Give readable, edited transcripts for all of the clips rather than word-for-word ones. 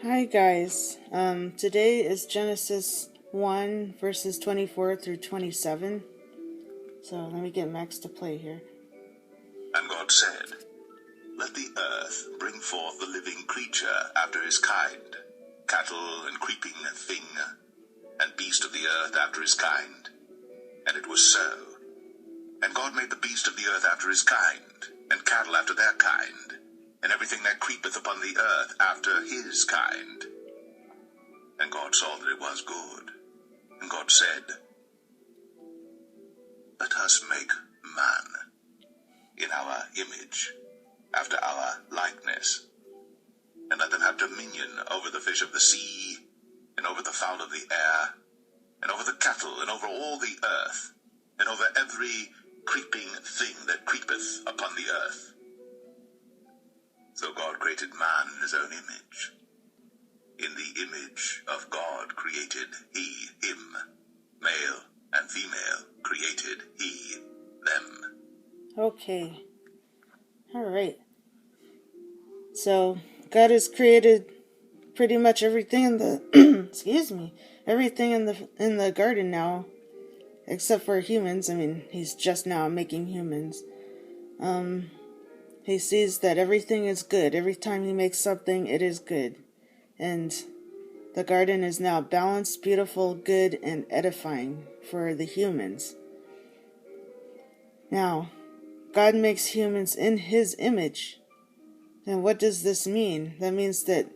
Hi guys. Today is Genesis 1 verses 24 through 27. So let me get Max to play here. And God said, "Let the earth bring forth the living creature after his kind, cattle and creeping thing, and beast of the earth after his kind." And it was so. And God made the beast of the earth after his kind, and cattle after their kind, and everything that creepeth upon the earth after his kind. And God saw that it was good. And God said, "Let us make man in our image, after our likeness, and let them have dominion over the fish of the sea, and over the fowl of the air, and over the cattle, and over all the earth, and over every creeping thing that creepeth upon the earth." So God created man in his own image. In the image of God created he him. Male and female created he them. Okay. Alright. So God has created pretty much everything in the everything in the garden now. Except for humans. I mean, he's just now making humans. He sees that everything is good. Every time he makes something, it is good. And the garden is now balanced, beautiful, good, and edifying for the humans. Now, God makes humans in his image. And what does this mean? That means that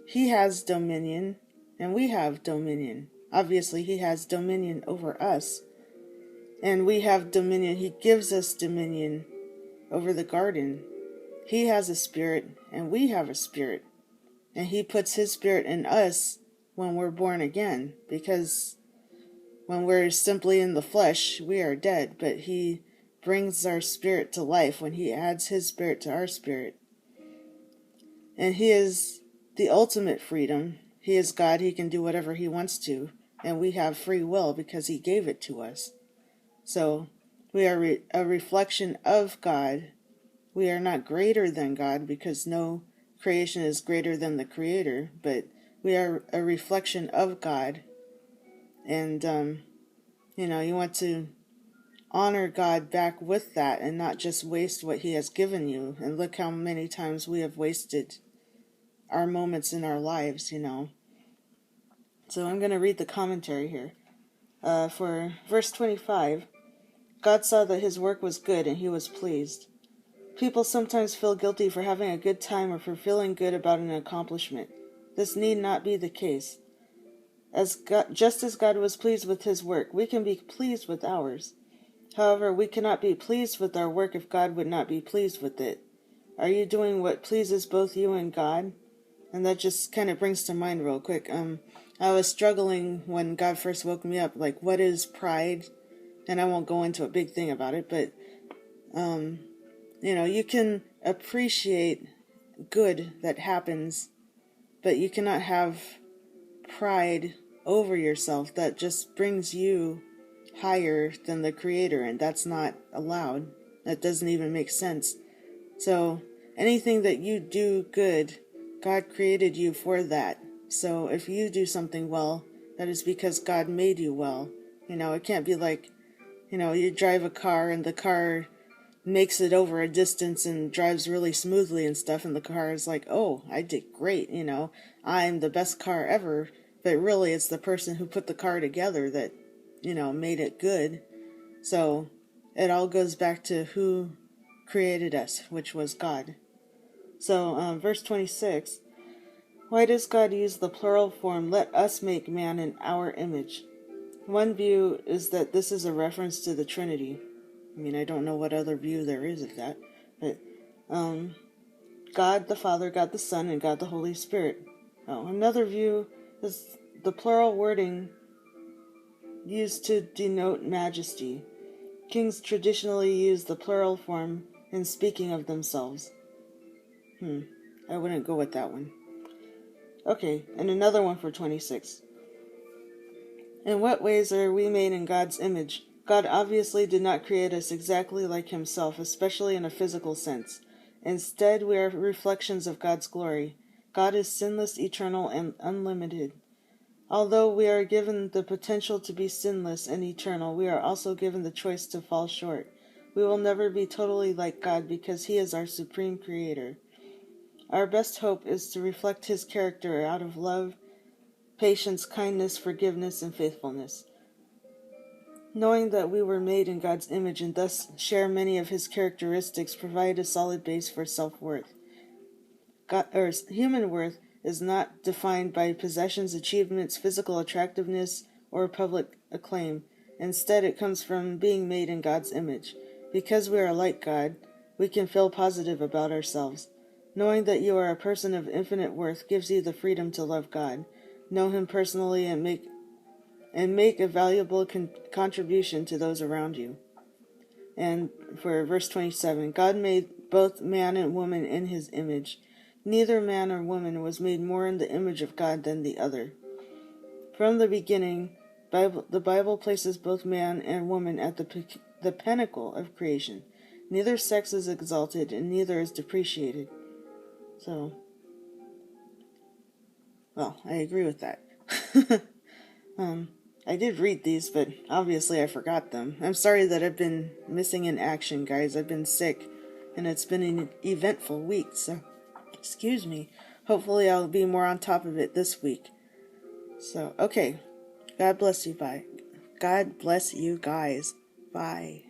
he has dominion, and we have dominion. Obviously, he has dominion over us. And we have dominion. He gives us dominion over the garden. He has a spirit, and we have a spirit. And he puts his spirit in us when we're born again. Because when we're simply in the flesh, we are dead. But he brings our spirit to life when he adds his spirit to our spirit. And he is the ultimate freedom. He is God. He can do whatever he wants to. And we have free will because he gave it to us. So we are a reflection of God. We are not greater than God because no creation is greater than the Creator, but we are a reflection of God. And, you want to honor God back with that and not just waste what he has given you. And look how many times we have wasted our moments in our lives, So I'm going to read the commentary here. For verse 25, God saw that his work was good and he was pleased. People sometimes feel guilty for having a good time or for feeling good about an accomplishment. This need not be the case. Just as God was pleased with his work, we can be pleased with ours. However, we cannot be pleased with our work if God would not be pleased with it. Are you doing what pleases both you and God? And that just kind of brings to mind real quick. I was struggling when God first woke me up, like, what is pride? And I won't go into a big thing about it, but, you can appreciate good that happens, but you cannot have pride over yourself that just brings you higher than the Creator, and that's not allowed. That doesn't even make sense. So anything that you do good, God created you for that. So if you do something well, that is because God made you well. It can't be like, you drive a car and the car makes it over a distance and drives really smoothly and stuff, and the car is like, oh, I did great, I'm the best car ever. But really, it's the person who put the car together that, made it good. So it all goes back to who created us, which was God. So verse 26, why does God use the plural form, let us make man in our image? One view is that this is a reference to the Trinity. I don't know what other view there is of that. But God the Father, God the Son, and God the Holy Spirit. Another view is the plural wording used to denote majesty. Kings traditionally use the plural form in speaking of themselves. I wouldn't go with that one. Okay, and another one for 26. In what ways are we made in God's image? God obviously did not create us exactly like himself, especially in a physical sense. Instead, we are reflections of God's glory. God is sinless, eternal, and unlimited. Although we are given the potential to be sinless and eternal, we are also given the choice to fall short. We will never be totally like God because He is our supreme creator. Our best hope is to reflect His character out of love, patience, kindness, forgiveness, and faithfulness. Knowing that we were made in God's image and thus share many of His characteristics provide a solid base for self-worth. Human worth is not defined by possessions, achievements, physical attractiveness, or public acclaim. Instead, it comes from being made in God's image. Because we are like God, we can feel positive about ourselves. Knowing that you are a person of infinite worth gives you the freedom to love God, know Him personally, and make a valuable contribution to those around you. And for verse 27, God made both man and woman in His image. Neither man or woman was made more in the image of God than the other. From the beginning, the Bible places both man and woman at the pinnacle of creation. Neither sex is exalted and neither is depreciated. So, well, I agree with that. I did read these, but obviously I forgot them. I'm sorry that I've been missing in action, guys. I've been sick, and it's been an eventful week, so excuse me. Hopefully I'll be more on top of it this week. So, okay. God bless you. Bye. God bless you guys. Bye.